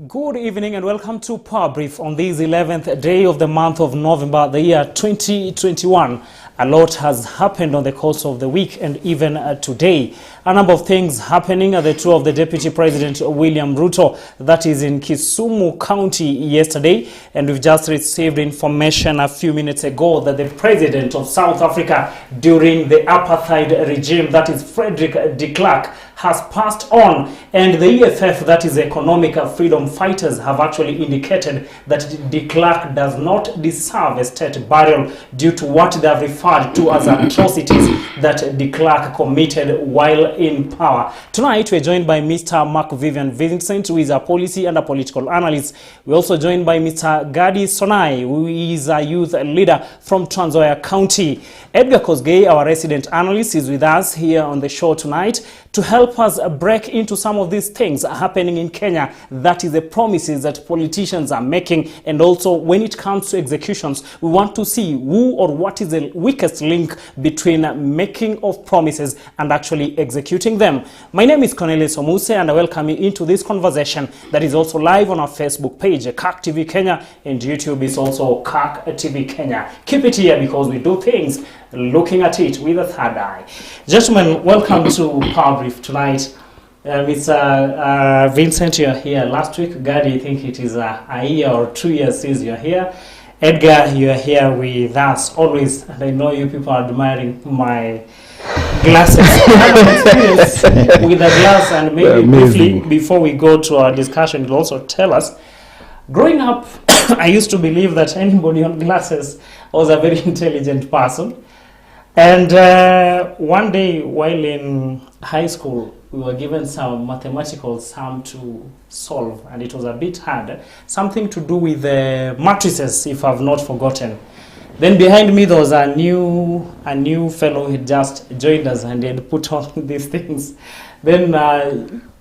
Good evening and welcome to Powerbrief on this 11th day of the month of November, the year 2021. A lot has happened on the course of the week and even today. A number of things happening at the tour of the Deputy President William Ruto, that is in Kisumu County yesterday. And we've just received information a few minutes ago that the President of South Africa during the apartheid regime, that is Frederick de Klerk, has passed on. And the EFF, that is Economic Freedom Fighters, have actually indicated that de Klerk does not deserve a state burial due to what they have referred to as atrocities that de Klerk committed while in power. Tonight, we're joined by Mr. Mark Vivian Vincent, who is a policy and a political analyst. We're also joined by Mr. Gadi Sonai, who is a youth leader from Trans Nzoia County. Edgar Kosgei, our resident analyst, is with us here on the show tonight to help us break into some of these things happening in Kenya. That is the promises that politicians are making, and also when it comes to executions, we want to see who or what is the weakest link between making of promises and actually executing them. My name is Cornelius Omuse, and I welcome you into this conversation that is also live on our Facebook page, CAC TV Kenya, and YouTube is also CAC TV Kenya. Keep it here because we do things looking at it with a third eye. Gentlemen, welcome to Powerbrief tonight. Mr. Vincent, you're here last week. Gadi, I think it is a year or 2 years since you're here. Edgar, you're here with us always, and I know you people are admiring my glasses. With the glass, and maybe briefly, before we go to our discussion, you'll also tell us, growing up, I used to believe that anybody on glasses was a very intelligent person. And one day while in high school, we were given some mathematical sum to solve, and it was a bit hard. Something to do with matrices, if I've not forgotten. Then behind me there was a new fellow who had just joined us, and he had put on these things. Then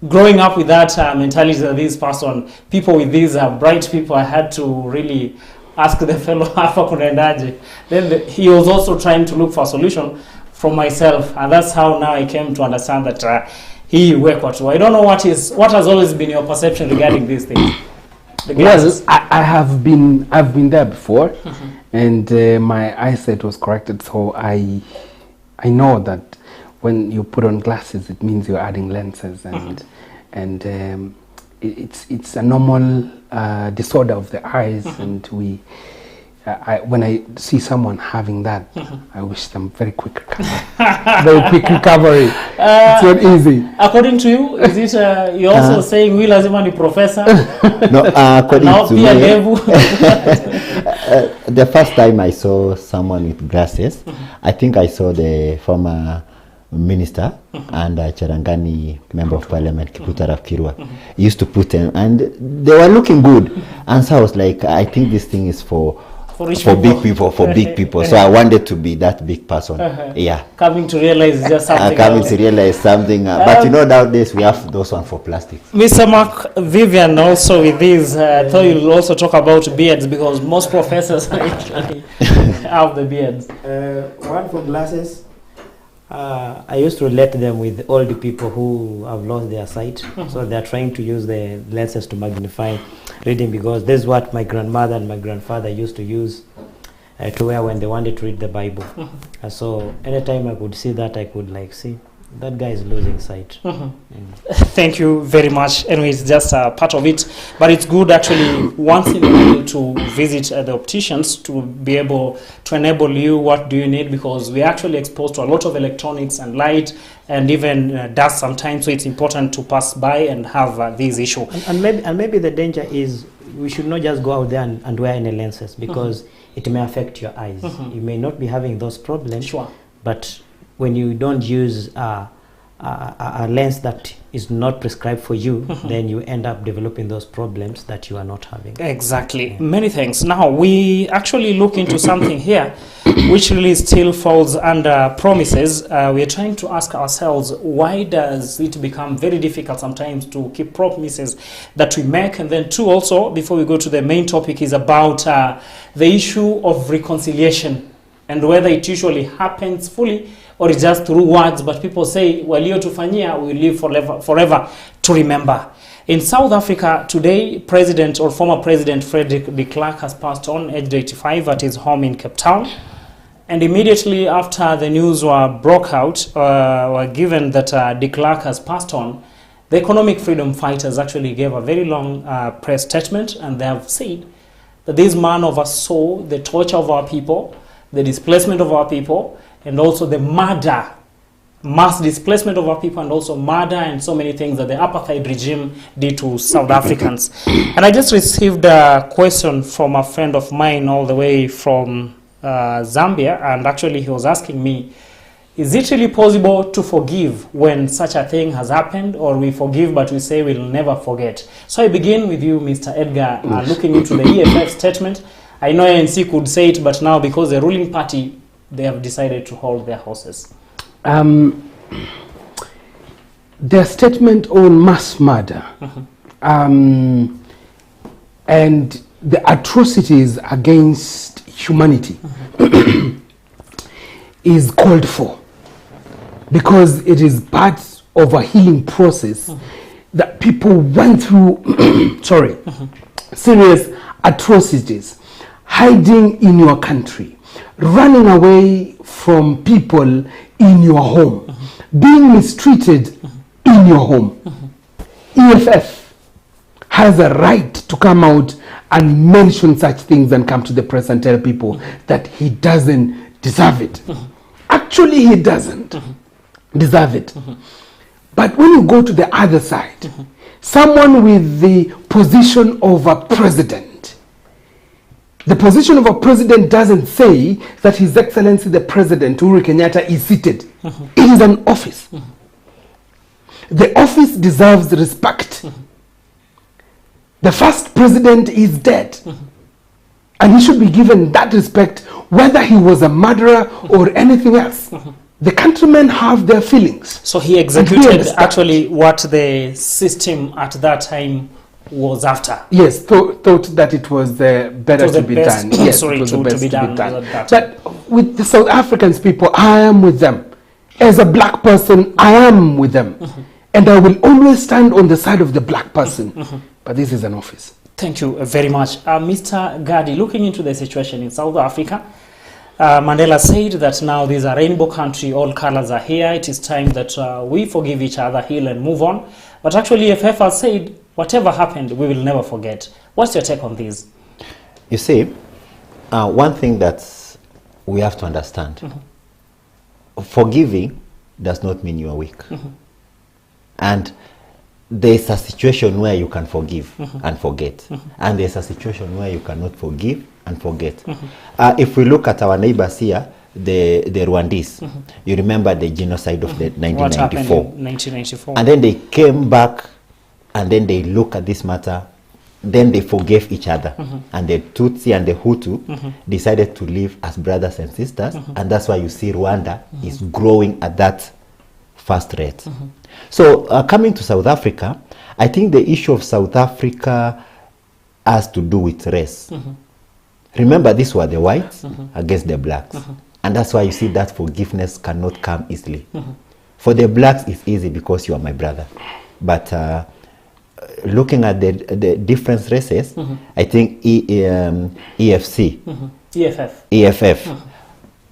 growing up with that mentality that this person, people with these bright people, I had to really ask the fellow hapa kunaendaje. Then he was also trying to look for a solution from myself, and that's how now I came to understand that he worked what. I don't know what has always been your perception regarding these things. Yes, I've been there before, and my eyesight was corrected, so I know that when you put on glasses, it means you're adding lenses, and it's a normal disorder of the eyes, and when I see someone having that, I wish them very quick recovery. It's not easy. According to you, is it you're also saying we lazima ni professor? No, according to me, the first time I saw someone with glasses, I think I saw the former minister and Charangani member of parliament, Kiputara Kirwa. He used to put them, and they were looking good. And so I was like, I think this thing is for big people. So I wanted to be that big person. Yeah. Coming to realize just something. But you know, nowadays we have those ones for plastic. Mr. Mark Vivian, also with this, I thought you'll also talk about beards, because most professors actually have the beards. One for glasses. I used to relate them with all the people who have lost their sight. So they're trying to use the lenses to magnify reading, because this is what my grandmother and my grandfather used to use to wear when they wanted to read the Bible. So anytime I could see that, I could see that guy is losing sight. Thank you very much. Anyway, it's just a part of it, but it's good actually once in a while to visit the opticians to be able to enable you what do you need, because we're actually exposed to a lot of electronics and light and even dust sometimes, so it's important to pass by and have these issues. And maybe the danger is we should not just go out there and wear any lenses, because it may affect your eyes. You may not be having those problems, sure, but when you don't use a lens that is not prescribed for you, then you end up developing those problems that you are not having. Exactly. Yeah. Many things. Now, we actually look into something here which really still falls under promises. We are trying to ask ourselves, why does it become very difficult sometimes to keep promises that we make? And then two, also, before we go to the main topic, is about the issue of reconciliation and whether it usually happens fully or it's just through words, but people say, walio tufanyia, we live forever to remember. In South Africa today, President or former President Frederick de Klerk has passed on, aged 85, at his home in Cape Town. And immediately after the news broke out, were given that de Klerk has passed on, the economic freedom fighters actually gave a very long press statement, and they have said that this man oversaw the torture of our people, the displacement of our people, and also the murder, mass displacement of our people, and also murder and so many things that the apartheid regime did to South Africans. And I just received a question from a friend of mine all the way from Zambia, and actually he was asking me, is it really possible to forgive when such a thing has happened, or we forgive but we say we'll never forget? So I begin with you, Mr. Edgar, looking into the EFF statement. I know ANC could say it, but now because the ruling party, they have decided to hold their horses. Their statement on mass murder and the atrocities against humanity is called for, because it is part of a healing process that people went through serious atrocities, hiding in your country, running away from people in your home, being mistreated in your home. EFF has a right to come out and mention such things and come to the press and tell people that he doesn't deserve it. Actually, he doesn't deserve it. But when you go to the other side, someone with the position of a president, the position of a president doesn't say that His Excellency the President, Uhuru Kenyatta, is seated. It is an office. The office deserves respect. The first president is dead. And he should be given that respect, whether he was a murderer or anything else. The countrymen have their feelings. So he executed actually what the system at that time was after. Yes, thought that it was better to be done. Yes, it was the best to be done. But with the South Africans people, I am with them. As a black person, I am with them. And I will always stand on the side of the black person. But this is an office. Thank you very much. Mr. Gadi, looking into the situation in South Africa, Mandela said that now this is a rainbow country, all colors are here. It is time that we forgive each other, heal and move on. But actually, EFF has said, whatever happened, we will never forget. What's your take on this? You see, one thing that we have to understand, forgiving does not mean you are weak. And there's a situation where you can forgive and forget. And there's a situation where you cannot forgive and forget. If we look at our neighbors here, the Rwandese, you remember the genocide of the 1994. What happened in 1994? And then they came back and then they look at this matter, then they forgave each other. And the Tutsi and the Hutu decided to live as brothers and sisters. And that's why you see Rwanda is growing at that fast rate. So coming to South Africa, I think the issue of South Africa has to do with race. Remember, these were the whites against the blacks. And that's why you see that forgiveness cannot come easily. For the blacks, it's easy because you are my brother. But looking at the different races, I think EFF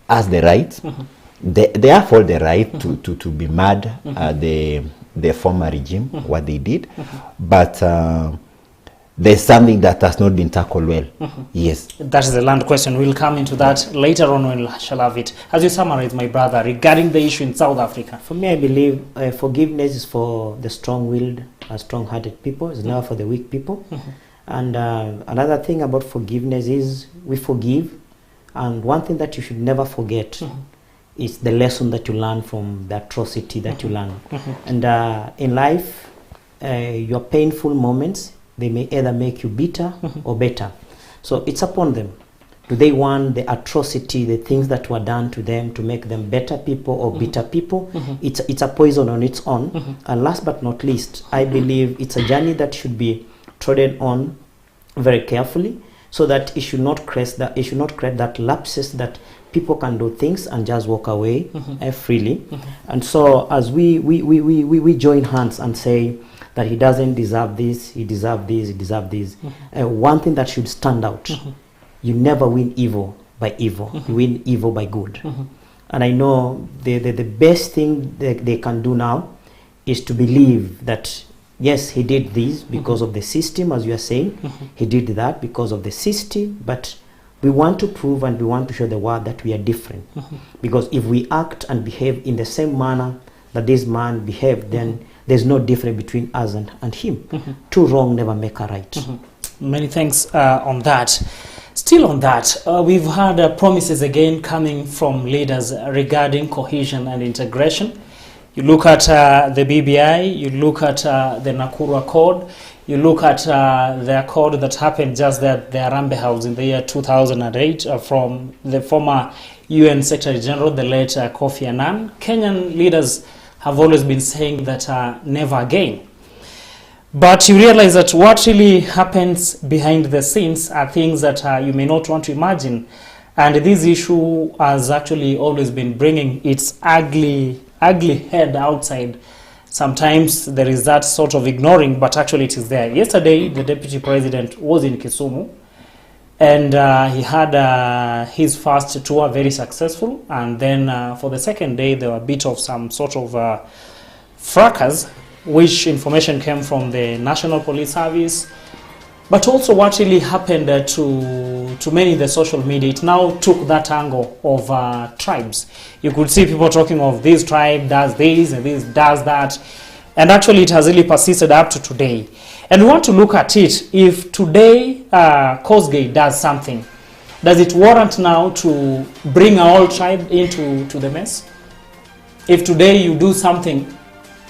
has the right. They have all the right to be mad at the former regime, what they did. But there's something that has not been tackled well. Yes. That is the land question. We'll come into that later on when we shall have it. As you summarize, my brother, regarding the issue in South Africa. For me, I believe forgiveness is for the strong-willed and strong-hearted people. It's never for the weak people. And another thing about forgiveness is we forgive. And one thing that you should never forget is the lesson that you learn from the atrocity that you learn. And in life, your painful moments, they may either make you bitter or better. So it's upon them. Do they want the atrocity, the things that were done to them to make them better people or bitter people? It's a poison on its own. And last but not least, I believe it's a journey that should be trodden on very carefully, so that it should not create that lapses that people can do things and just walk away freely. And so as we join hands and say that he doesn't deserve this, he deserves this, he deserves this. One thing that should stand out, you never win evil by evil, you win evil by good. And I know the best thing they can do now is to believe that, yes, he did this because of the system, as you are saying. He did that because of the system, but we want to prove and we want to show the world that we are different. Because if we act and behave in the same manner that this man behaved, then there's no difference between us and him. Two wrong never make a right. Many thanks on that. Still on that, we've had promises again coming from leaders regarding cohesion and integration. You look at the BBI, you look at the Nakuru Accord, you look at the accord that happened just at the Arambe House in the year 2008 from the former UN Secretary General, the late Kofi Annan. Kenyan leaders have always been saying that never again. But you realize that what really happens behind the scenes are things that you may not want to imagine. And this issue has actually always been bringing its ugly head outside. Sometimes there is that sort of ignoring, but actually it is there. Yesterday, the Deputy President was in Kisumu, and he had his first tour very successful. And then for the second day, there were a bit of some sort of fracas, which information came from the National Police Service. But also what really happened to many in the social media, it now took that angle of tribes. You could see people talking of this tribe does this and this does that. And actually it has really persisted up to today. And we want to look at it. If today Kosgei does something, does it warrant now to bring a whole tribe into the mess? If today you do something,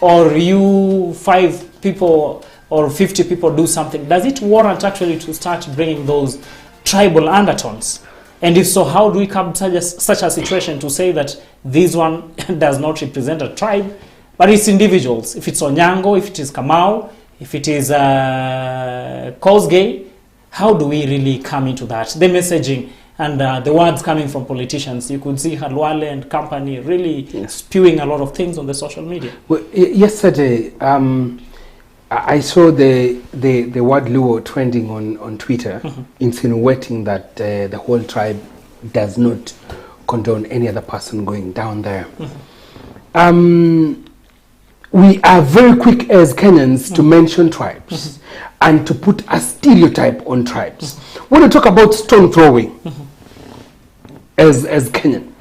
or you 5 people or 50 people do something, does it warrant actually to start bringing those tribal undertones? And if so, how do we come to such a situation to say that this one does not represent a tribe, but it's individuals? If it's Onyango, if it is Kamau, if it is Kosgei, how do we really come into that? The messaging and the words coming from politicians. You could see Halwale and company really spewing a lot of things on the social media. Well, yesterday, I saw the word Luo trending on Twitter, insinuating that the whole tribe does not condone any other person going down there. We are very quick as Kenyans to mention tribes and to put a stereotype on tribes. When you talk about stone throwing, as Kenyan,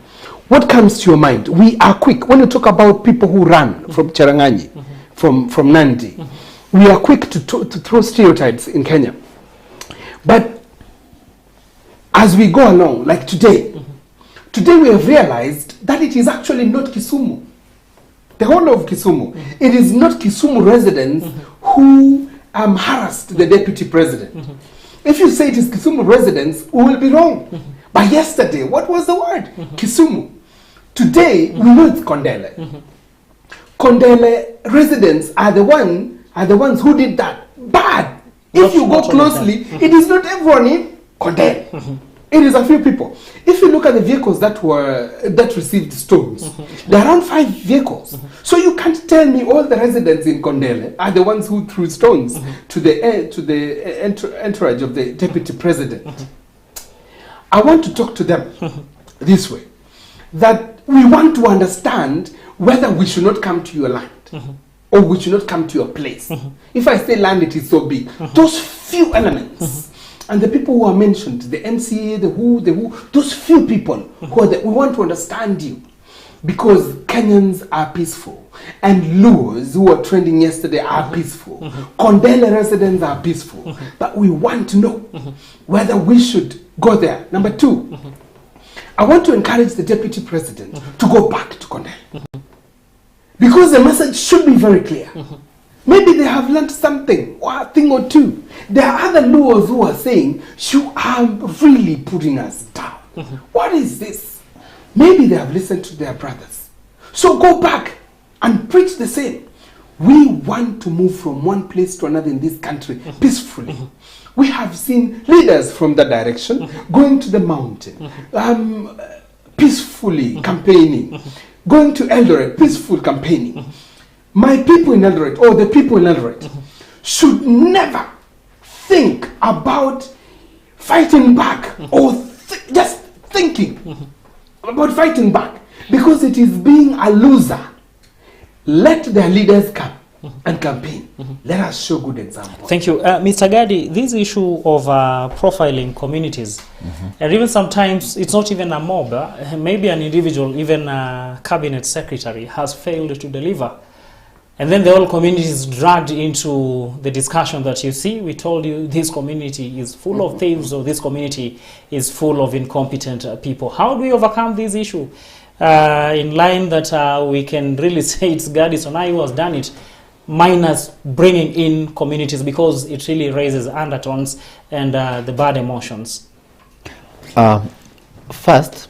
what comes to your mind? We are quick. When you talk about people who run from Cherangani, from Nandi, we are quick to throw stereotypes in Kenya. But as we go along, like today we have realized that it is actually not Kisumu. The whole of Kisumu. It is not Kisumu residents who harassed the deputy president. If you say it is Kisumu residents, we will be wrong. But yesterday, what was the word? Kisumu. Today, we know it's Kondele. Kondele residents are the ones who did that. But if you go closely, it is not everyone in Kondele. It is a few people. If you look at the vehicles that received stones, there are around 5 vehicles. So you can't tell me all the residents in Kondele are the ones who threw stones to the entourage of the deputy president. I want to talk to them this way, that we want to understand whether we should not come to your land or we should not come to your place. If I say land, it is so big. Those few elements, and the people who are mentioned, the NCA, the who, those few people, we want to understand you. Because Kenyans are peaceful. And Luos, who were trending yesterday, are peaceful. Kondele residents are peaceful. But we want to know whether we should go there. Number 2, I want to encourage the deputy president to go back to Kondele. Because the message should be very clear. Maybe they have learned something, or a thing or two. There are other Luos who are saying, you are really putting us down. What is this? Maybe they have listened to their brothers. So go back and preach the same. We want to move from one place to another in this country peacefully. We have seen leaders from that direction going to the mountain, peacefully campaigning, going to Eldoret, peaceful campaigning. my people in Eldoret, or the people in Eldoret, should never think about fighting back, or just thinking about fighting back, because it is being a loser. Let their leaders come and campaign. Let us show good example. Thank you. Mr. Gadi, this issue of profiling communities, and even sometimes it's not even a mob, maybe an individual, even a cabinet secretary has failed to deliver. And then the whole community is dragged into the discussion that you see, we told you this community is full of thieves, or this community is full of incompetent people. How do we overcome this issue? In line that we can really say it's Gadi Sonai who has done it, minus bringing in communities, because it really raises undertones and the bad emotions. First,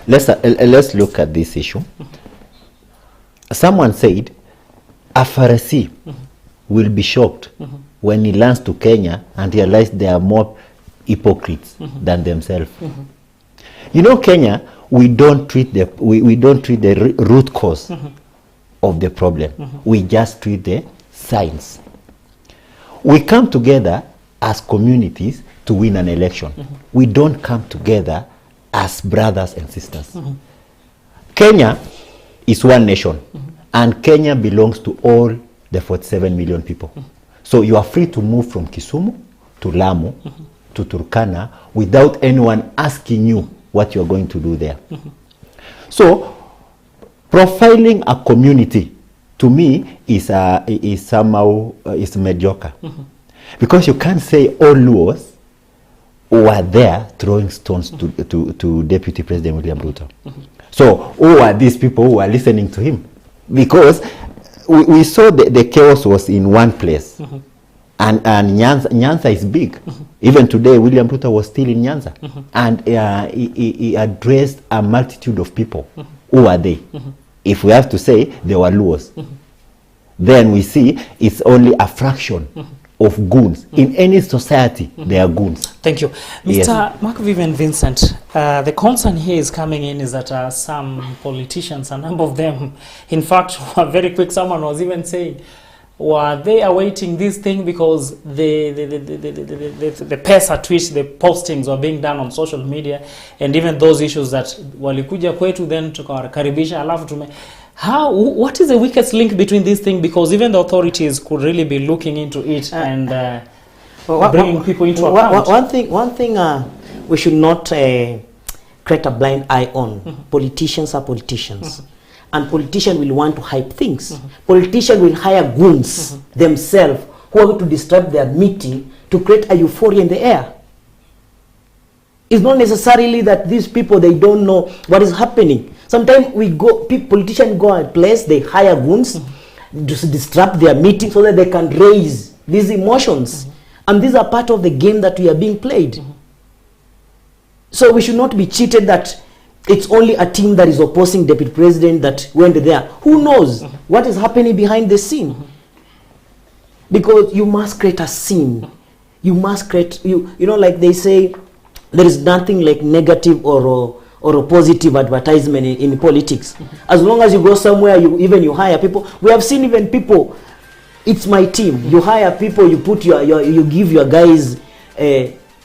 let's look at this issue. Someone said a Pharisee will be shocked when he lands to Kenya and realize there are more hypocrites than themselves. You know, Kenya, we don't treat the root cause of the problem. We just treat the signs. We come together as communities to win an election. We don't come together as brothers and sisters. Kenya is one nation, and Kenya belongs to all the 47 million people. So you are free to move from Kisumu to Lamu to Turkana without anyone asking you what you are going to do there. So profiling a community, to me, is somehow mediocre, because you can't say all Luos were there throwing stones to Deputy President William Ruto. So who are these people who are listening to him? Because we saw the chaos was in one place, and Nyanza is big. Even today, William Ruto was still in Nyanza, and he addressed a multitude of people. Who are they? If we have to say they were Luos, then we see it's only a fraction of goons. In any society, they are goons. Thank you. Mr. Mark Vivian Vincent, the concern here is coming in is that some politicians, a number of them, in fact, were very quick. Someone was even saying, were they awaiting this thing because the pace at which the postings were being done on social media, and even those issues that walikuja kwetu then tukawakaribisha alafu tume. What is the weakest link between these things? Because even the authorities could really be looking into it and bringing people into account. One thing we should not create a blind eye on. Politicians are politicians. And politicians will want to hype things. Politicians will hire goons themselves who are going to disrupt their meeting to create a euphoria in the air. It's not necessarily that these people, they don't know what is happening. Sometimes politicians go a place, they hire goons to disrupt their meeting so that they can raise these emotions. And these are part of the game that we are being played. So we should not be cheated that it's only a team that is opposing Deputy President that went there. Who knows what is happening behind the scene? Because you must create a scene. You must create, you know, like they say, there is nothing like negative or a positive advertisement in politics. As long as you go somewhere, you hire people. We have seen even people, it's my team. You hire people, you put you give your guys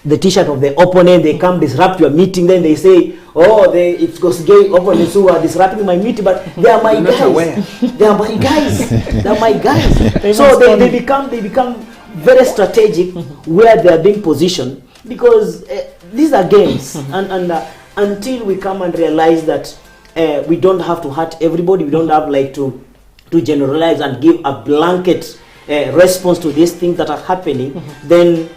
the t-shirt of the opponent, they come disrupt your meeting, then they say, oh, it's gay opponents who are disrupting my meeting, but they are my guys. They are my guys. They are my guys. So they become very strategic where they are being positioned, because these are games. And until we come and realize that we don't have to hurt everybody, we don't have like to generalize and give a blanket response to these things that are happening, then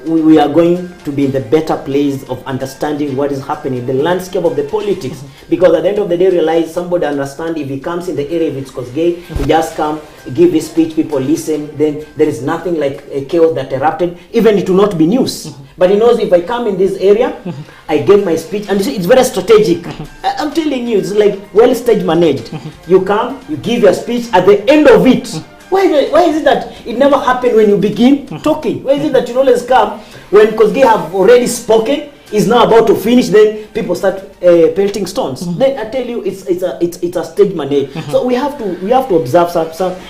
we are going to be in the better place of understanding what is happening, the landscape of the politics. Because at the end of the day, realize somebody understand if he comes in the area, if it's Kosgei, he just come, give his speech, people listen, then there is nothing like a chaos that erupted. Even it will not be news. But he knows if I come in this area, I give my speech, and it's very strategic. I'm telling you, it's like well stage managed. You come, you give your speech, at the end of it, why is it that it never happened when you begin talking? Why is it that you always come when Kosgei have already spoken? is now about to finish, then people start pelting stones. Then I tell you, it's a stage maneuver. So we have to observe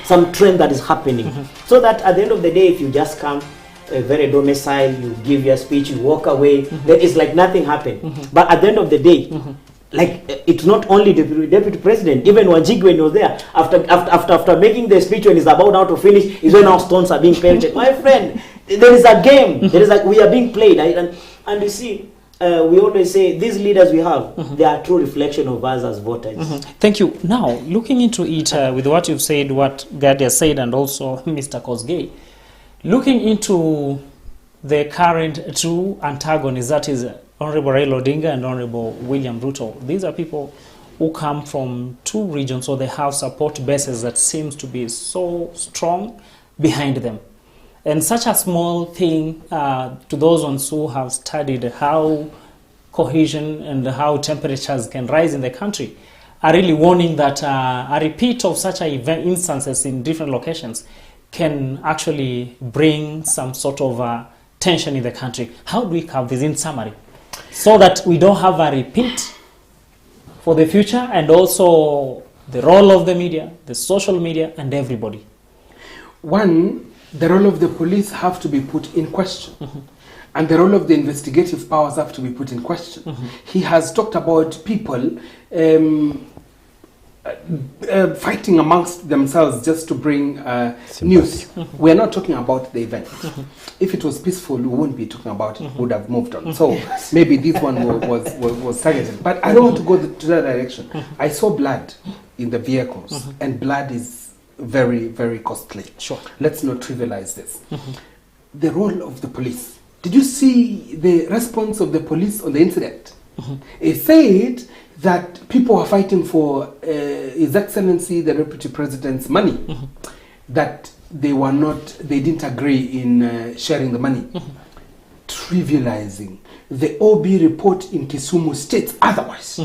some trend that is happening, so that at the end of the day, if you just come very domicile, you give your speech, you walk away, then it's like nothing happened. But at the end of the day, like it's not only the deputy president, even Wanjigi, when he was there, after making the speech, when he's about now to finish, is when now stones are being pelted. My friend, there is a game. We are being played, and you see, we always say these leaders we have, they are a true reflection of us as voters. Thank you. Now, looking into it with what you've said, what Gadi has said, and also Mr. Kosgei, looking into the current two antagonists, that is Honorable Raila Odinga and Honorable William Ruto. These are people who come from two regions, so they have support bases that seems to be so strong behind them. And such a small thing, to those ones who have studied how cohesion and how temperatures can rise in the country, are really warning that a repeat of such instances in different locations can actually bring some sort of tension in the country. How do we have this in summary, so that we don't have a repeat for the future, and also the role of the media, the social media, and everybody? One, the role of the police have to be put in question. And the role of the investigative powers have to be put in question. He has talked about people fighting amongst themselves just to bring news. We are not talking about the event. If it was peaceful, we wouldn't be talking about it. We would have moved on. So maybe this one was targeted. But I don't want to go to that direction. I saw blood in the vehicles, and blood is very, very costly. Sure. Let's not trivialize this. The role of the police. Did you see the response of the police on the incident? It said that people are fighting for His Excellency the Deputy President's money. That they didn't agree in sharing the money. Trivializing. The OB report in Kisumu states otherwise.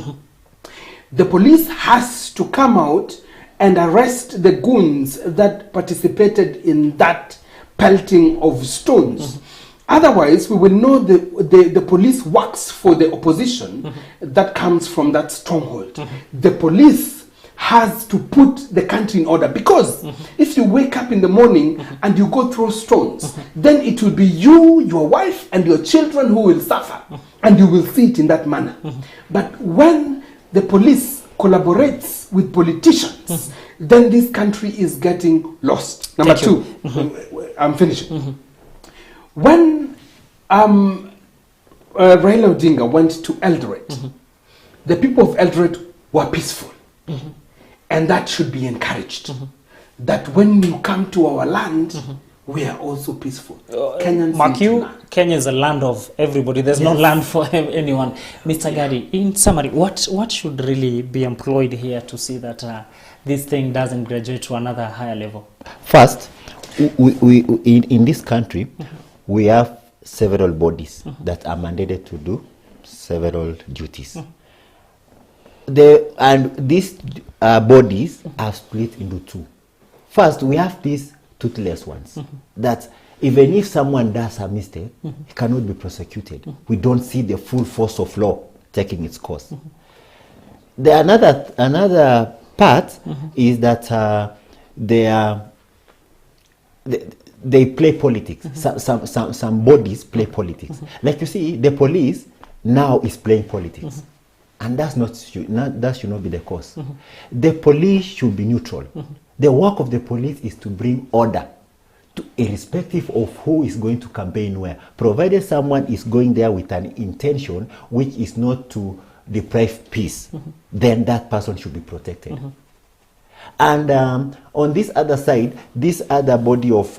The police has to come out and arrest the goons that participated in that pelting of stones. Otherwise, we will know the police works for the opposition that comes from that stronghold. The police has to put the country in order, because if you wake up in the morning and you go throw stones, then it will be you, your wife, and your children who will suffer, and you will see it in that manner. But when the police collaborates with politicians, then this country is getting lost. Number two, I'm finishing. When Raila Odinga went to Eldoret, the people of Eldoret were peaceful. And that should be encouraged. That when you come to our land, we are also peaceful. Mark you, Kenya is a land of everybody. There's no land for anyone. Mr. Gadi, in summary, what should really be employed here to see that this thing doesn't graduate to another higher level? First, we in this country, we have several bodies that are mandated to do several duties. And these bodies are split into two. First, we have these toothless ones, that even if someone does a mistake, he cannot be prosecuted. We don't see the full force of law taking its course. Another part is that they play politics. Some bodies play politics. Like you see, the police now is playing politics. And that should not be the cause. The police should be neutral. The work of the police is to bring order, irrespective of who is going to campaign where. Provided someone is going there with an intention which is not to deprive peace, then that person should be protected. And on this other side, this other body of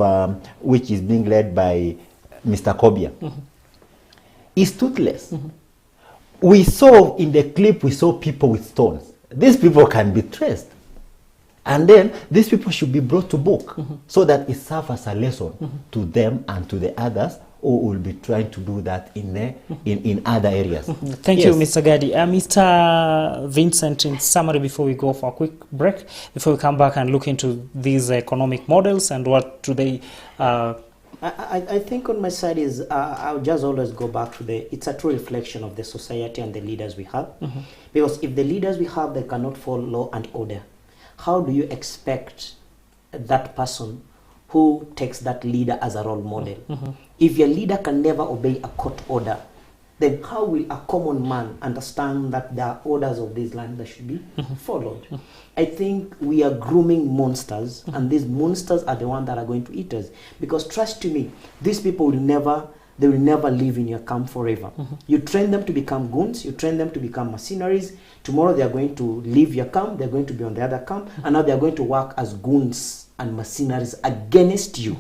which is being led by Mr. Kobia is toothless. We saw in the clip, we saw people with stones. These people can be traced. And then these people should be brought to book so that it serves as a lesson to them and to the others who will be trying to do that in other areas. Thank you, Mr. Gadi. Mr. Vincent, in summary, before we go for a quick break, before we come back and look into these economic models and what do they I think on my side is I'll just always go back to it's a true reflection of the society and the leaders we have. Because if the leaders we have, they cannot follow law and order, how do you expect that person who takes that leader as a role model? If your leader can never obey a court order, then how will a common man understand that there are orders of this land that should be followed? I think we are grooming monsters, and these monsters are the ones that are going to eat us. Because trust to me, these people will never live in your camp forever. You train them to become goons, you train them to become mercenaries. Tomorrow they are going to leave your camp, they're going to be on the other camp, and now they are going to work as goons and mercenaries against you.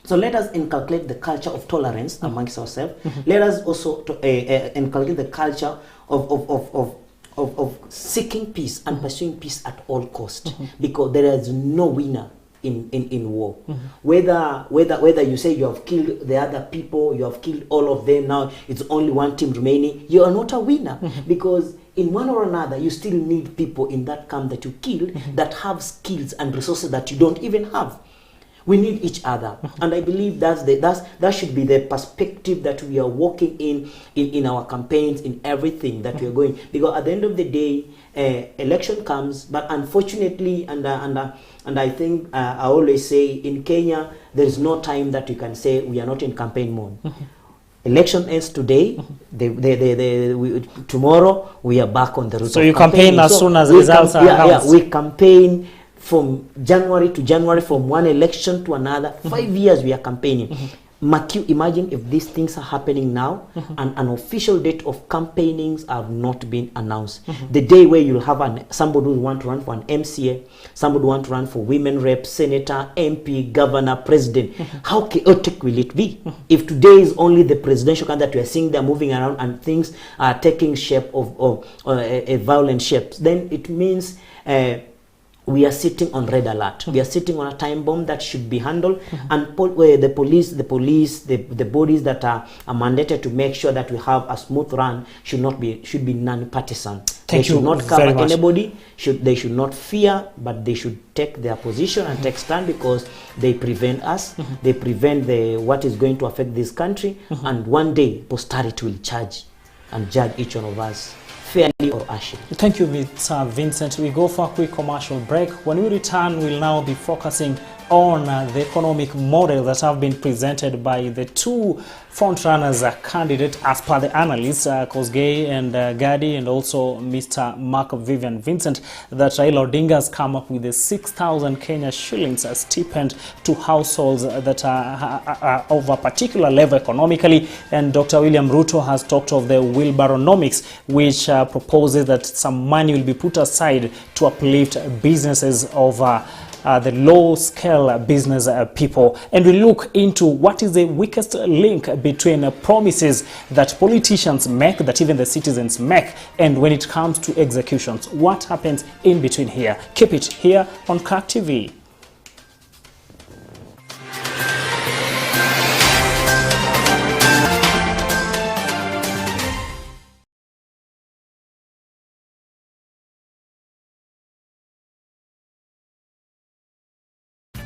So let us inculcate the culture of tolerance amongst ourselves. Let us also inculcate the culture of seeking peace and pursuing peace at all cost, because there is no winner in war. Whether you say you have killed the other people, you have killed all of them, now it's only one team remaining, you are not a winner, because in one or another you still need people in that camp that you killed that have skills and resources that you don't even have. We need each other, and I believe that should be the perspective that we are working in our campaigns, in everything that we are going. Because at the end of the day, election comes, but unfortunately, and I think I always say in Kenya, there is no time that you can say we are not in campaign mode. Election ends today. Tomorrow we are back on the route. So you campaign as soon as results are announced. We campaign from January to January, from one election to another. 5 years we are campaigning. Imagine if these things are happening now and an official date of campaignings have not been announced. The day where you'll have somebody who want to run for an MCA, somebody who want to run for women rep, senator, MP, governor, president. How chaotic will it be? If today is only the presidential candidate, we are seeing them moving around and things are taking shape of a violent shape, then it means we are sitting on red alert. We are sitting on a time bomb that should be handled, and the police, the bodies that are mandated to make sure that we have a smooth run should be non-partisan. They should not cover anybody. They should not fear, but they should take their position and take stand, because they prevent us. They prevent what is going to affect this country, and one day posterity will judge each one of us fairly or harshly. Thank you, Mr. Vincent. We go for a quick commercial break. When we return, we'll now be focusing on the economic model that have been presented by the two front-runners candidate as per the analysts, Kosgei and Gadi, and also Mr. Mark Vivian Vincent, that Raila Odinga has come up with a 6,000 Kenya shillings stipend to households that are of a particular level economically. And Dr. William Ruto has talked of the wheelbarrownomics, which proposes that some money will be put aside to uplift businesses of the low-scale business people. And we look into what is the weakest link between promises that politicians make, that even the citizens make, and when it comes to executions. What happens in between here? Keep it here on CAC TV.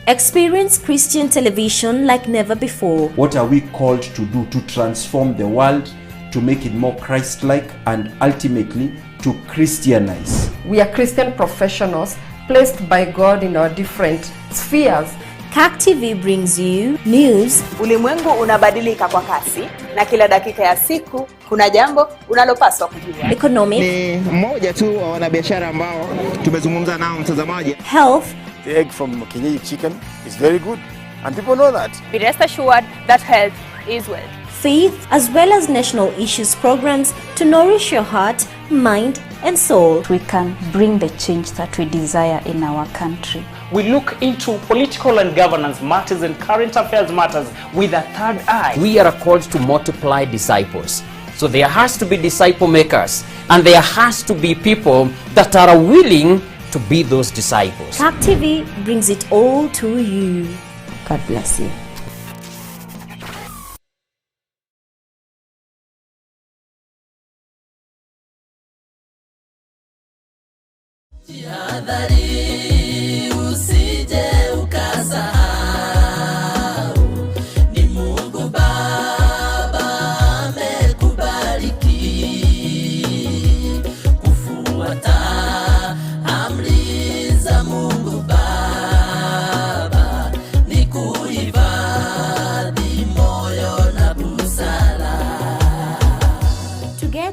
Experience Christian television like never before. What are we called to do to transform the world, to make it more Christ-like, and ultimately to Christianize? We are Christian professionals placed by God in our different spheres. CAC TV brings you news. Ulimwengu unabadilika kwa kasi, na kila dakika ya siku kuna jambo unalopaswa kujua. Economic. Ni mmoja tu wa wanabiashara ambao tumezungumza nao, mtazamaji. Health. The egg from Kienyeji chicken is very good, and people know that. Be rest assured that health is wealth. Faith, as well as national issues programs to nourish your heart, mind, and soul. We can bring the change that we desire in our country. We look into political and governance matters and current affairs matters with a third eye. We are called to multiply disciples. So there has to be disciple makers, and there has to be people that are willing to be those disciples. CAC TV brings it all to you. God bless you. Jihadhari usije ukasahau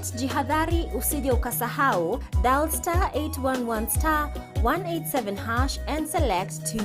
But jihadhari usije ukasahau, dial star 811 star 187 hash and select 2.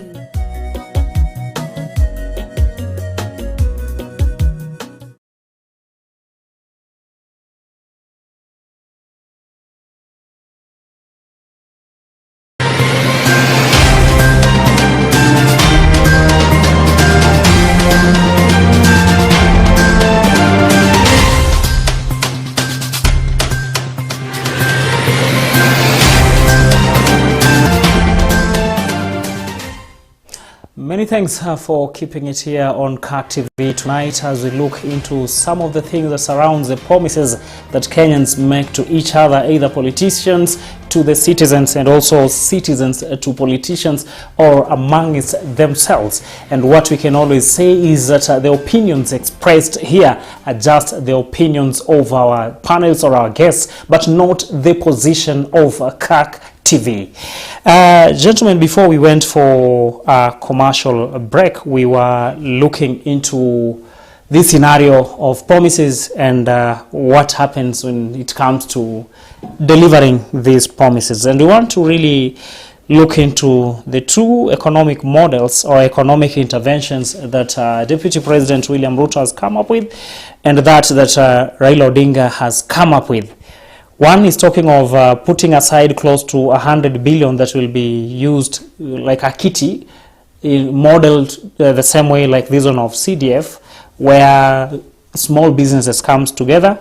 Many thanks for keeping it here on CAT TV tonight as we look into some of the things that surrounds the promises that Kenyans make to each other, either politicians to the citizens and also citizens to politicians or amongst themselves. And what we can always say is that the opinions expressed here are just the opinions of our panels or our guests, but not the position of CAT TV. Gentlemen, before we went for a commercial break, we were looking into this scenario of promises and what happens when it comes to delivering these promises. And we want to really look into the two economic models or economic interventions that Deputy President William Ruto has come up with and that Raila Odinga has come up with. One is talking of putting aside close to 100 billion that will be used like a kitty, modeled the same way like this one of CDF, where small businesses comes together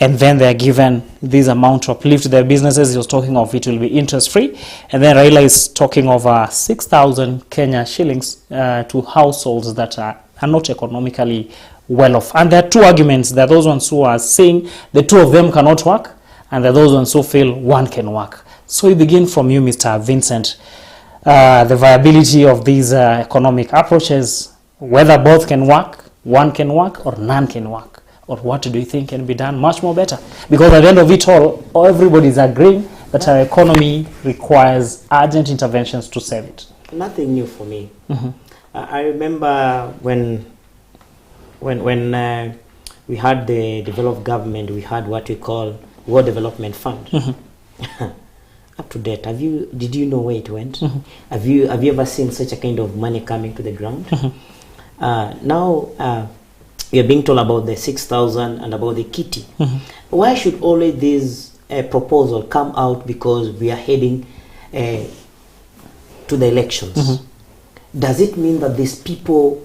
and then they are given this amount to uplift their businesses. He was talking of it will be interest free. And then Raila is talking of 6,000 Kenya shillings to households that are not economically well off. And there are two arguments. There are those ones who are saying the two of them cannot work, and there are those ones who feel one can work. So we begin from you, Mr. Vincent. The viability of these economic approaches, whether both can work, one can work, or none can work, or what do you think can be done much more better? Because at the end of it all everybody is agreeing that our economy requires urgent interventions to save it. Nothing new for me. I remember when we had the developed government, we had what we call World Development Fund. Up to date, did you know where it went? Have you ever seen such a kind of money coming to the ground? Now we are being told about the 6,000 and about the kitty. Why should always this proposal come out? Because we are heading to the elections. Does it mean that these people,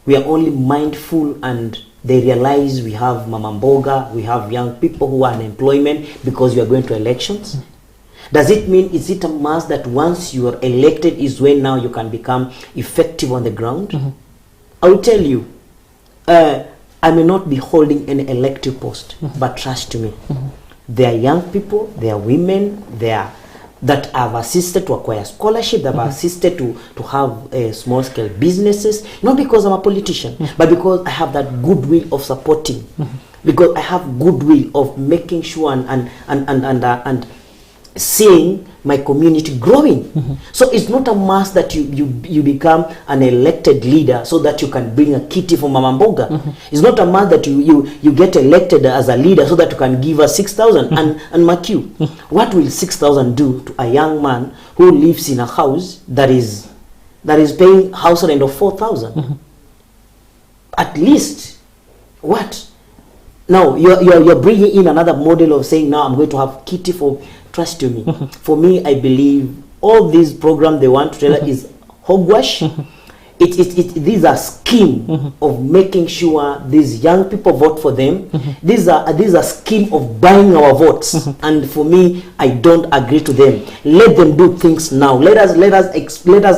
we are only mindful and they realize we have Mama Mboga, we have young people who are in employment because we are going to elections? Does it mean, is it a must that once you are elected is when now you can become effective on the ground? I will tell you, I may not be holding any elective post, but trust me, there are young people, there are women, that have assisted to acquire scholarship, that have assisted to have small scale businesses, not because I'm a politician, but because I have that goodwill of supporting, because I have goodwill of making sure and seeing my community growing. So it's not a must that you become an elected leader so that you can bring a kitty for Mama Mboga. It's not a must that you get elected as a leader so that you can give us 6,000. And mark you, what will 6,000 do to a young man who lives in a house that is paying house rent of 4,000? At least, what? Now you're bringing in another model of saying now I'm going to have kitty for. Trust me. For me, I believe all these programs they want to tell us is hogwash. These are scheme of making sure these young people vote for them. These are scheme of buying our votes. And for me, I don't agree to them. Let them do things now. Let us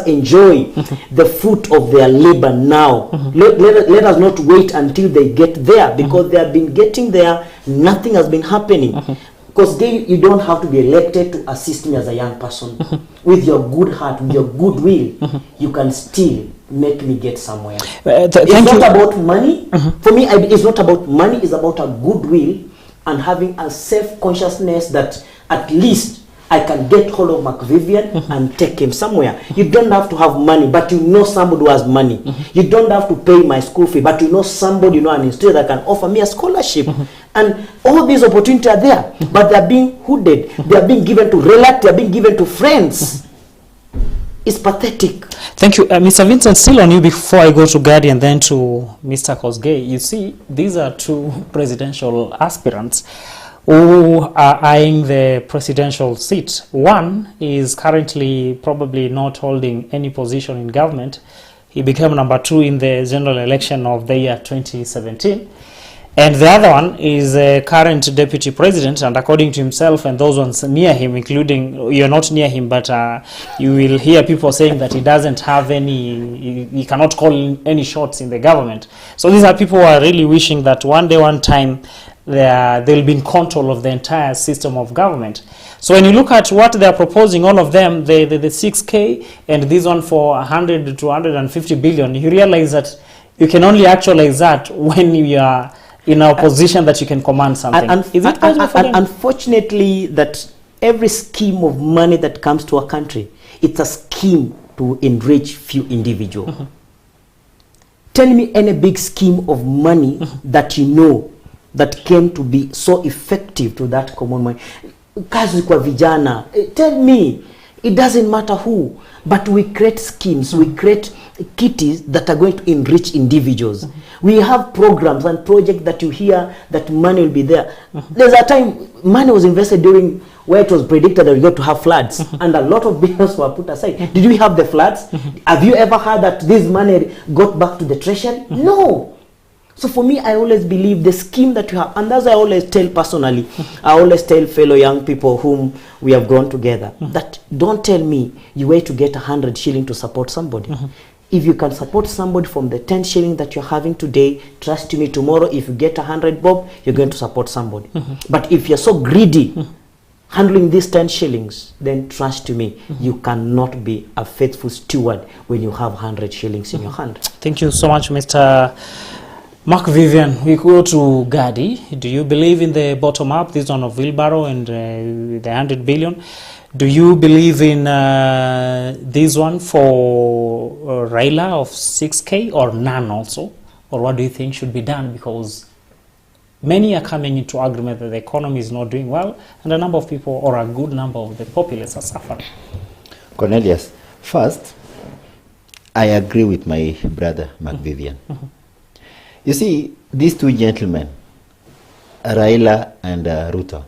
enjoy the fruit of their labor now. Let us not wait until they get there, because they have been getting there. Nothing has been happening. Because you don't have to be elected to assist me as a young person. With your good heart, with your good will, you can still make me get somewhere. It's not about money. For me, it's not about money. It's about a good will and having a self-consciousness that at least I can get hold of McVivian and take him somewhere. You don't have to have money, but you know somebody who has money. You don't have to pay my school fee, but you know somebody, an institute that can offer me a scholarship. And all these opportunities are there, but they are being hooded. They are being given to relatives, they are being given to friends. It's pathetic. Thank you. Mr. Vincent, still on you before I go to Gadi and then to Mr. Kosgei. You see, these are two presidential aspirants who are eyeing the presidential seat. One is currently probably not holding any position in government. He became number 2 in the general election of the year 2017. And the other one is a current deputy president, and according to himself and those ones near him, including, you're not near him, but you will hear people saying that he doesn't have any, he cannot call any shots in the government. So these are people who are really wishing that one day, one time, they'll be in control of the entire system of government. So when you look at what they're proposing, all of them, the 6K and this one for 100 to 150 billion, you realize that you can only actualize that when you are in a position that you can command something. Is it possible for them? Unfortunately, that every scheme of money that comes to a country, it's a scheme to enrich few individuals. Tell me any big scheme of money that you know that came to be so effective to that common money. Kazi kwa vijana. Tell me. It doesn't matter who, but we create schemes, we create kitties that are going to enrich individuals. We have programs and projects that you hear that money will be there. There's a time money was invested during where it was predicted that we're going to have floods, and a lot of bills were put aside. Did we have the floods? Have you ever heard that this money got back to the treasury? No. So for me, I always believe the scheme that you have, and as I always tell personally, I always tell fellow young people whom we have grown together, that don't tell me you wait to get 100 shilling to support somebody. If you can support somebody from the 10 shilling that you're having today, trust me, tomorrow if you get 100 bob, you're going to support somebody. But if you're so greedy, handling these 10 shillings, then trust me, you cannot be a faithful steward when you have 100 shillings in your hand. Thank you so much, Mr. Mark Vivian. We go to Gadi. Do you believe in the bottom up, this one of wheelbarrow and the 100 billion? Do you believe in this one for Raila of 6K or none also? Or what do you think should be done? Because many are coming into agreement that the economy is not doing well and a number of people, or a good number of the populace, are suffering. Cornelius, first, I agree with my brother, Mark Vivian. You see, these two gentlemen, Raila and Ruto,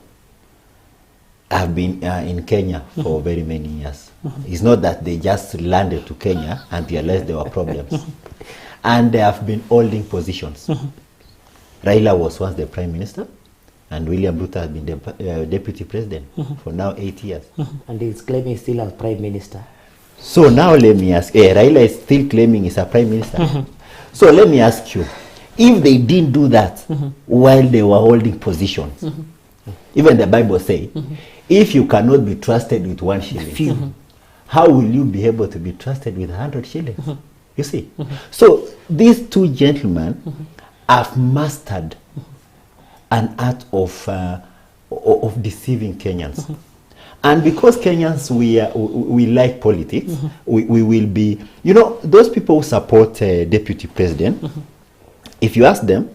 have been in Kenya for very many years. It's not that they just landed to Kenya and realized there were problems. And they have been holding positions. Raila was once the Prime Minister, and William Ruto has been the Deputy President for now 8 years. And he's claiming still as Prime Minister. So now let me ask, Raila is still claiming he's a Prime Minister. So let me ask you, if they didn't do that while they were holding positions, even the Bible says, if you cannot be trusted with 1 shilling, how will you be able to be trusted with 100 shillings? You see? So these two gentlemen have mastered an art of deceiving Kenyans. And because Kenyans, we like politics, we will be, you know, those people who support Deputy President, if you ask them,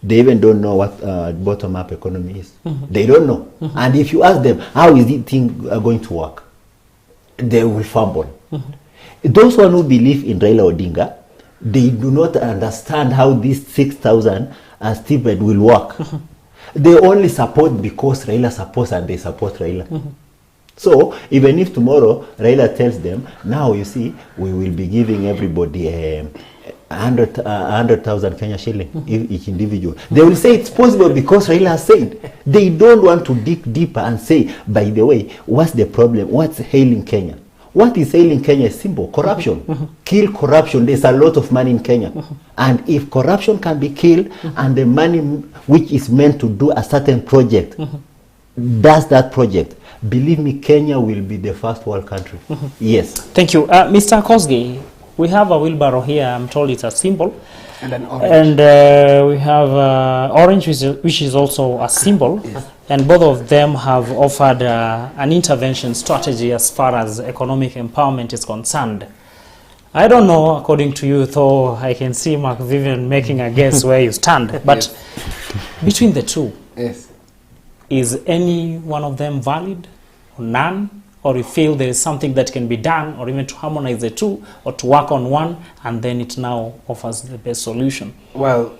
they even don't know what bottom-up economy is. They don't know. And if you ask them, how is this thing going to work? They will fumble. Those who believe in Raila Odinga, they do not understand how this 6,000 stipend will work. They only support because Raila supports and they support Raila. So even if tomorrow Raila tells them, now you see, we will be giving everybody 100,000 Kenya shilling each individual, they will say it's possible because Raila has said. They don't want to dig deeper and say, by the way, what's the problem? What's ailing Kenya? What is ailing Kenya is simple: corruption. Kill corruption. There's a lot of money in Kenya. And if corruption can be killed and the money which is meant to do a certain project does that project, believe me, Kenya will be the first world country. Yes. Thank you. Mr. Kosgei, we have a wheelbarrow here. I'm told it's a symbol. And an orange. And we have orange, which is also a symbol. Yes. And both of them have offered an intervention strategy as far as economic empowerment is concerned. I don't know, according to you, though I can see Mark Vivian making a guess where you stand. But between the two, yes, is any one of them valid or none? Or you feel there is something that can be done, or even to harmonize the two, or to work on one, and then it now offers the best solution? Well,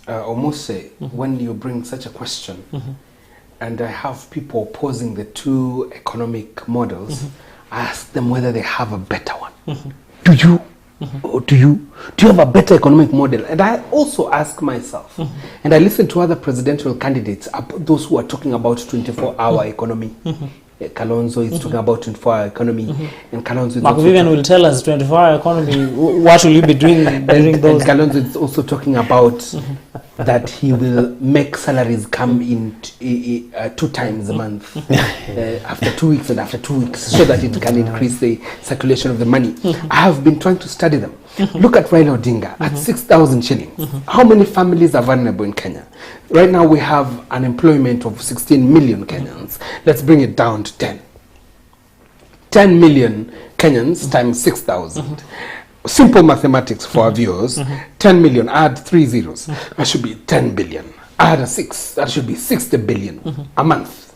I must say, when you bring such a question, and I have people opposing the two economic models, I ask them whether they have a better one. Do you? Or do you have a better economic model? And I also ask myself, and I listen to other presidential candidates, those who are talking about 24-hour economy. Kalonzo is talking about 24-hour economy, and Kalonzo is Mark Vivian will tell us 24-hour economy. What will you be doing during those? And Kalonzo is also talking about that he will make salaries come in 2 times a month, after 2 weeks and after 2 weeks, so that it can increase the circulation of the money. I have been trying to study them. Look at Raila Odinga at 6,000 shillings. How many families are vulnerable in Kenya? Right now we have unemployment of 16 million Kenyans. Let's bring it down to 10. 10 million Kenyans times 6,000. Simple mathematics for our viewers. 10 million, add 3 zeros. That should be 10 billion. Add a 6, that should be 60 billion a month.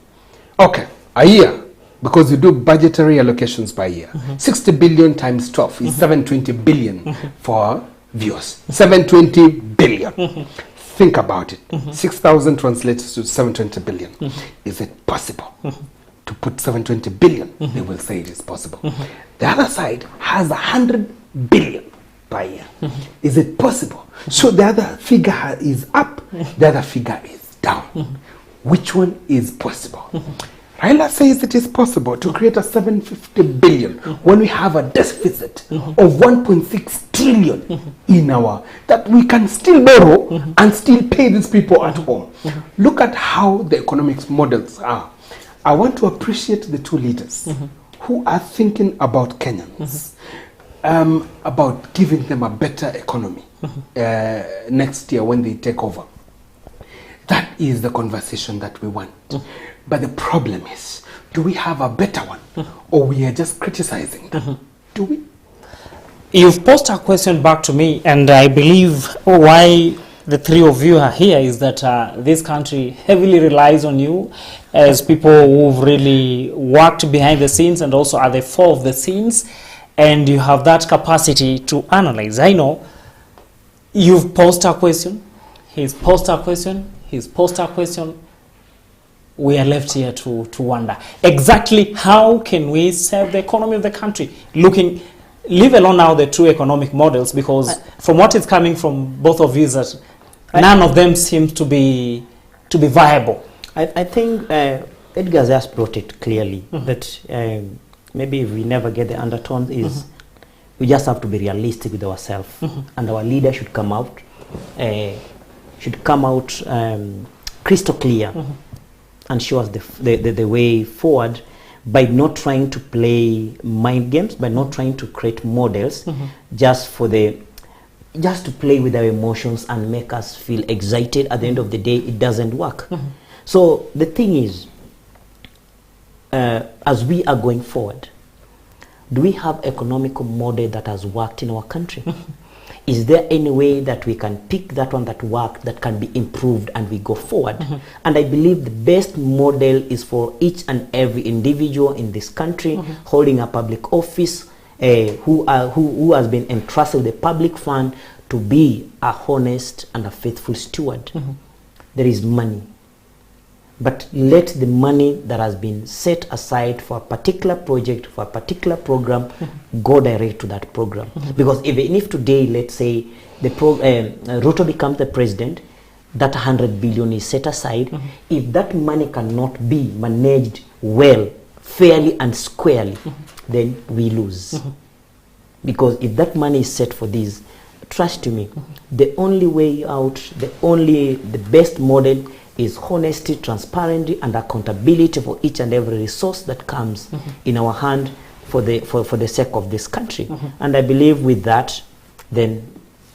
Okay, a year. Because you do budgetary allocations per year. 60 billion times 12 is 720 billion for our viewers. 720 billion. Think about it. 6,000 translates to 720 billion. Is it possible to put 720 billion? They will say it is possible. The other side has 100 billion per year. Is it possible? So the other figure is up, the other figure is down. Which one is possible? Raila says it is possible to create a 750 billion when we have a deficit of 1.6 trillion in our, that we can still borrow and still pay these people at home. Look at how the economics models are. I want to appreciate the two leaders who are thinking about Kenyans, about giving them a better economy next year when they take over. That is the conversation that we want. But the problem is, do we have a better one? Or we are just criticizing them? Do we? You've posed a question back to me, and I believe why the three of you are here is that this country heavily relies on you as people who've really worked behind the scenes and also at the fore of the scenes, and you have that capacity to analyze. I know you've posed a question, he's posed a question, he's posed a question. We are left here to wonder exactly how can we serve the economy of the country, leave alone now the two economic models, because from what is coming from both of you is that none of them seems to be viable. I think Edgar just brought it clearly that maybe if we never get the undertones is we just have to be realistic with ourselves, and our leader should come out crystal clear and show us the way forward, by not trying to play mind games, by not trying to create models just to play with our emotions and make us feel excited. At the end of the day, it doesn't work. So the thing is, as we are going forward, do we have economical model that has worked in our country? Is there any way that we can pick that one that worked, that can be improved, and we go forward? And I believe the best model is for each and every individual in this country holding a public office, who has been entrusted with a public fund, to be a honest and a faithful steward. There is money, but let the money that has been set aside for a particular project, for a particular program, go direct to that program. Because even if today, let's say, Ruto becomes the president, that 100 billion is set aside. If that money cannot be managed well, fairly and squarely, then we lose. Because if that money is set for this, trust me, the only way out, the best model is honesty, transparency, and accountability for each and every resource that comes in our hand for the sake of this country. And I believe with that, then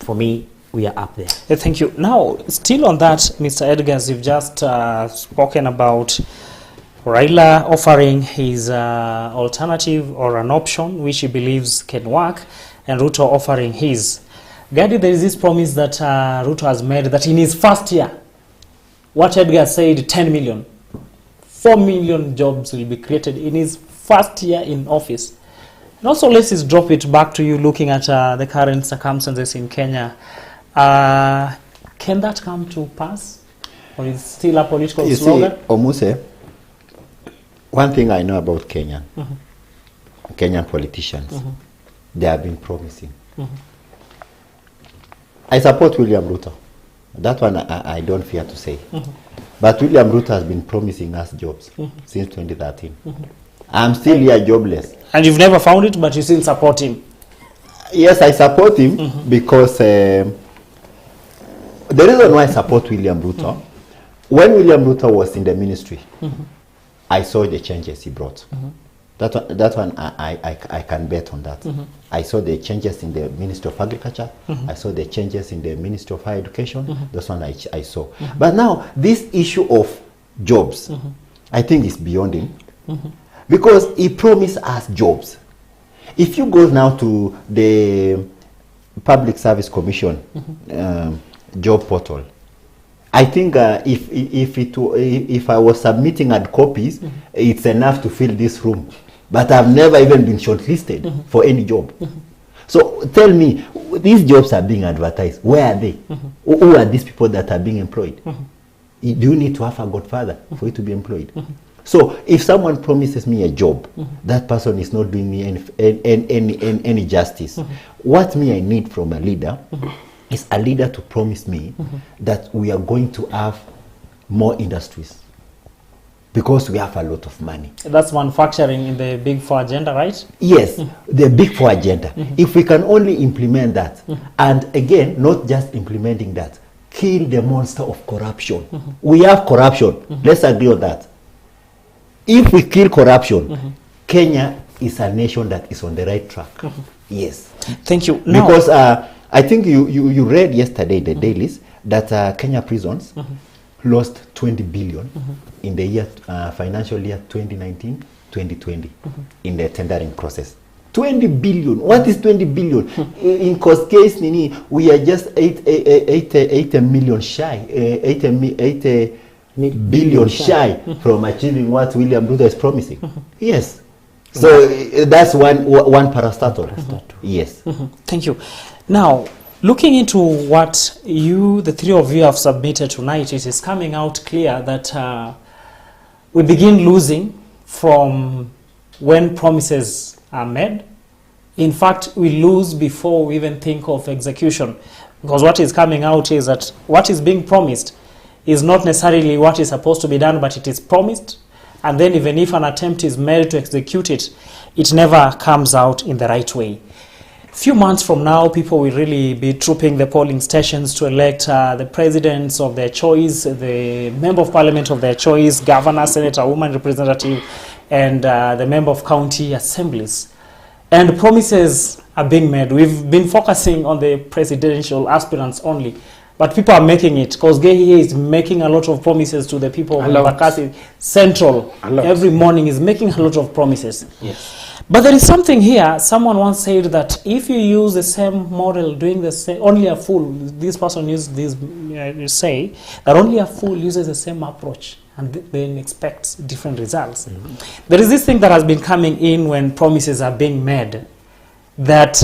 for me, we are up there. Thank you. Now, still on that, Mr. Edgars, you've just spoken about Raila offering his alternative or an option which he believes can work, and Ruto offering his. Gadi, there is this promise that Ruto has made that in his first year, what Edgar said, 10 million, 4 million jobs will be created in his first year in office. And also, let's just drop it back to you looking at the current circumstances in Kenya. Can that come to pass? Or is it still a political slogan? See, Omuse, one thing I know about Kenya, Kenyan politicians, they have been promising. I support William Ruto. That one I don't fear to say. But William Ruto has been promising us jobs since 2013. I'm still here jobless. And you've never found it, but you still support him? Yes, I support him because the reason why I support William Ruto, when William Ruto was in the ministry, I saw the changes he brought. That one I can bet on that. I saw the changes in the Ministry of Agriculture. I saw the changes in the Ministry of Higher Education. That's one I saw. But now, this issue of jobs, I think is beyond him. Because he promised us jobs. If you go now to the Public Service Commission job portal, I think if I was submitting hard copies, it's enough to fill this room. But I've never even been shortlisted for any job. So tell me, these jobs are being advertised. Where are they? Who are these people that are being employed? Do you need to have a godfather for you to be employed? So if someone promises me a job, that person is not doing me any justice. What I need from a leader is a leader to promise me that we are going to have more industries because we have a lot of money. That's manufacturing in the Big Four agenda, right? Yes, the Big Four agenda. If we can only implement that, and again, not just implementing that, kill the monster of corruption. We have corruption. Let's agree on that. If we kill corruption, Kenya is a nation that is on the right track. Yes. Thank you. Because I think you read yesterday the dailies that Kenya prisons lost 20 billion in the year financial year 2019-2020 in the tendering process. 20 billion. What is 20 billion? In cost case, Nini, we are just 80 million shy. 80 billion shy from achieving what William Ruto is promising. Yes. So that's one parastatal. Yes. Thank you. Now, looking into what the three of you have submitted tonight, it is coming out clear that we begin losing from when promises are made. In fact, we lose before we even think of execution, because what is coming out is that what is being promised is not necessarily what is supposed to be done, but it is promised, and then even if an attempt is made to execute it, it never comes out in the right way. Few months from now, people will really be trooping the polling stations to elect the presidents of their choice, the member of parliament of their choice, governor, senator, woman representative, and the member of county assemblies. And promises are being made. We've been focusing on the presidential aspirants only, but people are making it, because Gehi is making a lot of promises to the people of Bakasi Central. Every morning is making a lot of promises. Yes. But there is something here. Someone once said that if you use the same model, doing the same, only a fool, this person used this, say, that only a fool uses the same approach and then expects different results. There is this thing that has been coming in when promises are being made, that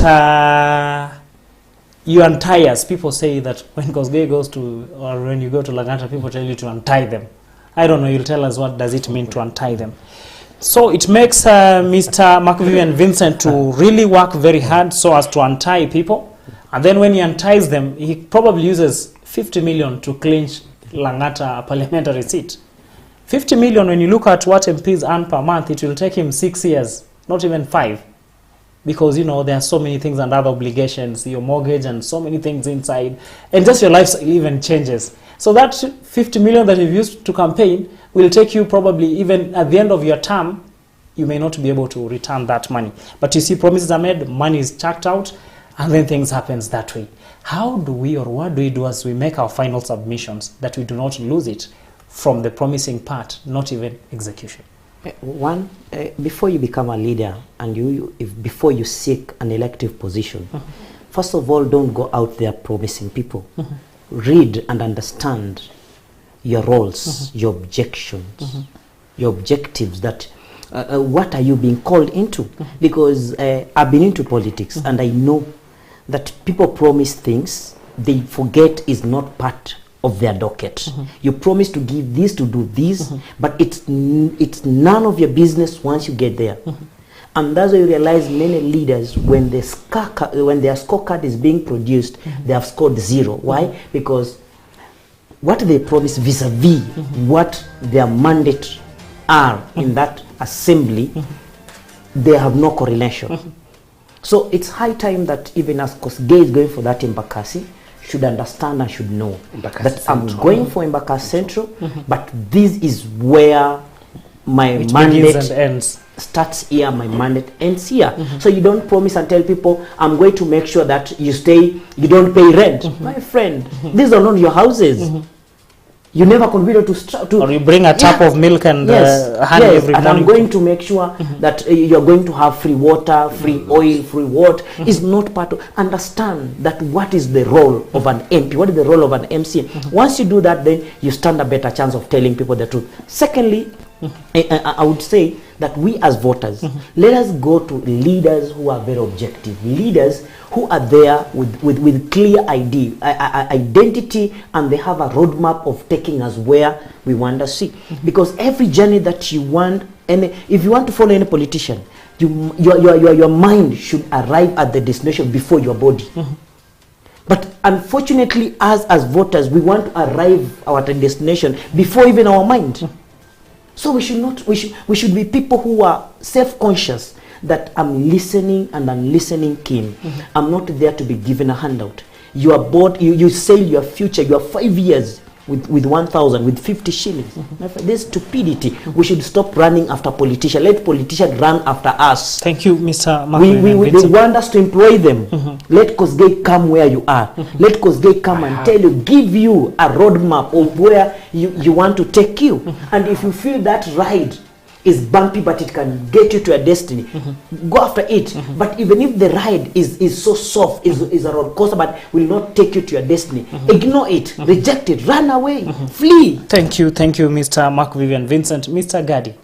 you untie us. People say that when Kosgei goes to, or when you go to Langata, people tell you to untie them. I don't know, you'll tell us what does it mean to untie them. So it makes Mr. McVivian Vincent to really work very hard so as to untie people. And then when he unties them, he probably uses 50 million to clinch Langata parliamentary seat. 50 million, when you look at what MPs earn per month, it will take him 6 years, not even 5. Because, you know, there are so many things and other obligations, your mortgage and so many things inside. And just your lifestyle even changes. So that 50 million that you've used to campaign will take you probably, even at the end of your term, you may not be able to return that money. But you see, promises are made, money is chucked out, and then things happens that way. How do we, or what do we do as we make our final submissions, that we do not lose it from the promising part, not even execution? One, before you become a leader and before you seek an elective position, first of all, don't go out there promising people. Read and understand your roles, your objections, your objectives, that what are you being called into? Because I've been into politics and I know that people promise things they forget is not part of their docket. You promise to give this, to do this, but it's none of your business once you get there. And that's why you realize many leaders, when their scorecard is being produced, they have scored 0. Why? Because what they promise vis-a-vis what their mandate are in that assembly, they have no correlation. So it's high time that even as Kosgei is going for that Embakasi, should understand and should know that I'm going for Embakasi Central, but this is where my mandate starts here, my mandate ends here. So you don't promise and tell people, I'm going to make sure that you stay, you don't pay rent. My friend, these are not your houses. You never consider to or you bring a tap of milk and honey every and morning. I'm going to make sure that you're going to have free water, free oil, free water. Is not part of, understand that what is the role of an MP, what is the role of an MC. Once you do that, then you stand a better chance of telling people the truth. Secondly, I would say that we as voters, let us go to leaders who are very objective, leaders who are there with clear identity, and they have a roadmap of taking us where we want to see. Because every journey that you want, and if you want to follow any politician, your mind should arrive at the destination before your body. But unfortunately, as voters, we want to arrive at the destination before even our mind. So we should be people who are self-conscious, that I'm listening and I'm listening keen. I'm not there to be given a handout. You are bored, you sell your future, you are 5 years with 1,000, with 50 shillings. There's stupidity. We should stop running after politicians. Let politicians run after us. Thank you, Mr. They want us to employ them. Let Kosgei come where you are. Let Kosgei come and tell you, give you a roadmap of where you want to take you. And if you feel that ride is bumpy but it can get you to your destiny, go after it. But even if the ride is so soft, is a roller coaster but will not take you to your destiny, ignore it, reject it, run away, flee. Thank you, Mr. Mark Vivian Vincent. Mr. Gadi,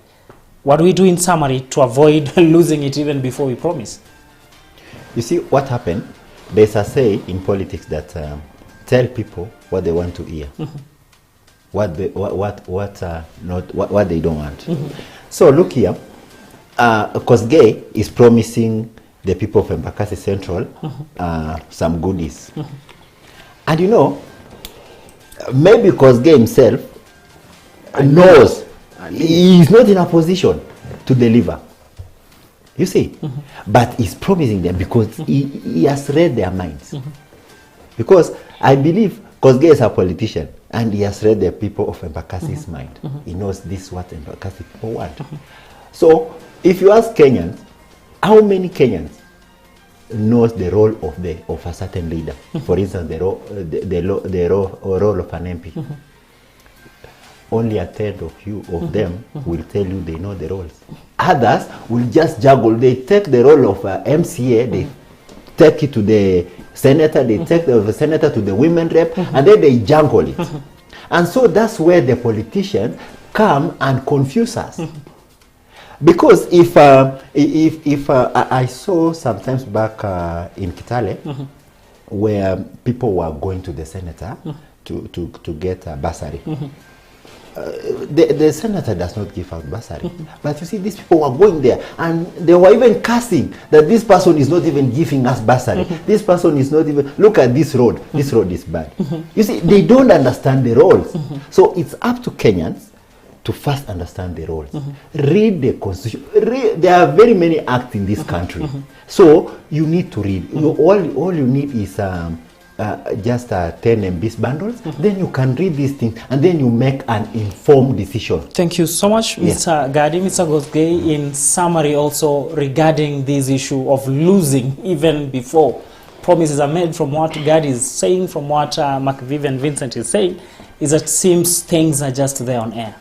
what do we do in summary to avoid losing it even before we promise? You see what happened? There's a say in politics that tell people what they want to hear, what they don't want. So look here, Kosgei is promising the people of Embakasi Central some goodies. And you know, maybe Kosgei himself knows he is not in a position to deliver. You see? But he's promising them because he has read their minds. Because I believe Kosgei is a politician and he has read the people of Embakasi's mind. He knows this is what Embakasi people want. So if you ask Kenyans, how many Kenyans knows the role of a certain leader? For instance, the role of an MP. Only a third of them will tell you they know the roles. Others will just juggle. They take the role of MCA, they take it to the senator, they take the senator to the women rep, and then they juggle it. And so that's where the politicians come and confuse us. Because if I saw sometimes back in Kitale, where people were going to the senator to get a bursary. The senator does not give out bursary. But you see, these people were going there and they were even cursing that this person is not even giving us bursary. This person is not even, look at this road is bad. You see, they don't understand the roles. So it's up to Kenyans to first understand the roles. Read the constitution. There are very many acts in this country. So you need to read. All you need is just 10 MB bundles, then you can read these things and then you make an informed decision. Thank you so much, Mr. Gadi. Mr. Kosgei, in summary also regarding this issue of losing even before promises are made, from what God is saying, from what Vivian Vincent is saying, is that it seems things are just there on air.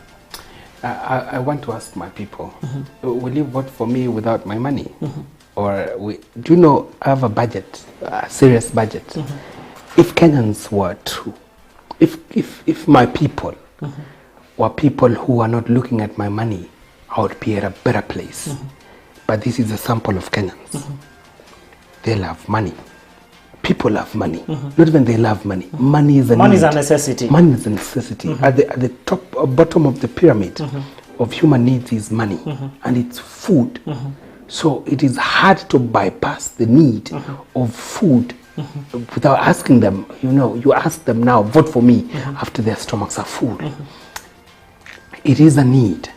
I want to ask my people, will you vote for me without my money? Or do you know, I have a budget, a serious budget. If Kenyans were to, if my people were people who are not looking at my money, I would be at a better place. But this is a sample of Kenyans. They love money. People love money. Not even they love money. Money is a Money need. is a necessity. Money is a necessity. At the top or bottom of the pyramid of human needs is money, and it's food. So it is hard to bypass the need of food without asking them. You know, you ask them now, vote for me, after their stomachs are full. It is a need,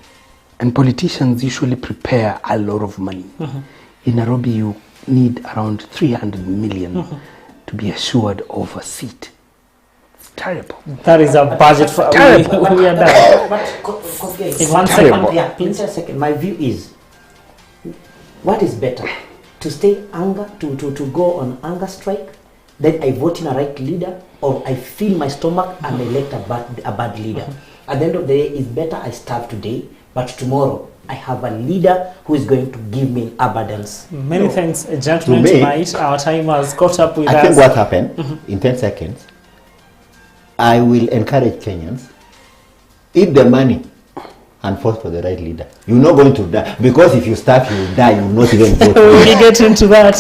and politicians usually prepare a lot of money. In Nairobi, you need around 300 million to be assured of a seat. It's terrible. That is a budget for terrible. We are done. In 1 second. Yeah, in a second. My view is, what is better? To stay anger, to go on anger strike, then I vote in a right leader, or I fill my stomach and elect a bad leader. At the end of the day, it's better I starve today, but tomorrow I have a leader who is going to give me abundance. Many thanks, gentlemen, tonight. Our time has caught up with us. I think what happened, in 10 seconds, I will encourage Kenyans, eat the money and vote for the right leader. You're not going to die, because if you start, you will die, you will not even vote. We'll get into that.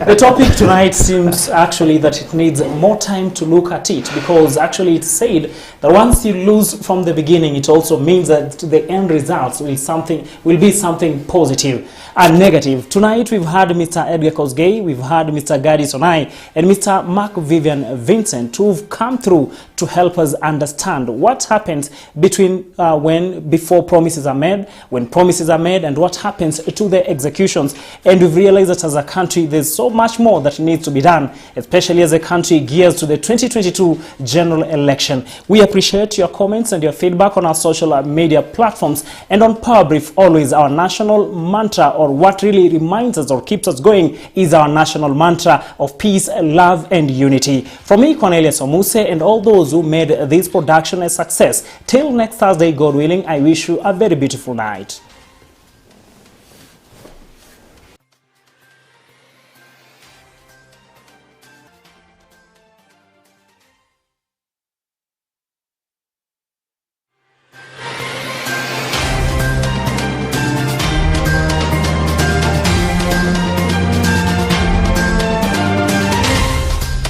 The topic tonight seems actually that it needs more time to look at it, because actually it's said that once you lose from the beginning, it also means that the end results will be something positive and negative. Tonight we've had Mr. Edgar Kosgei, we've had Mr. Gadi Sonai, and Mr. Mark Vivian Vincent, who've come through to help us understand what happens between before promises are made, when promises are made, and what happens to the executions. And we've realized that as a country, there's so much more that needs to be done, especially as the country gears to the 2022 general election. We appreciate your comments and your feedback on our social media platforms, and on Powerbrief, always our national mantra, or what really reminds us or keeps us going, is our national mantra of peace, love, and unity. From me, Cornelius Omuse, and all those who made this production a success, till next Thursday, God willing, I wish you a very beautiful night.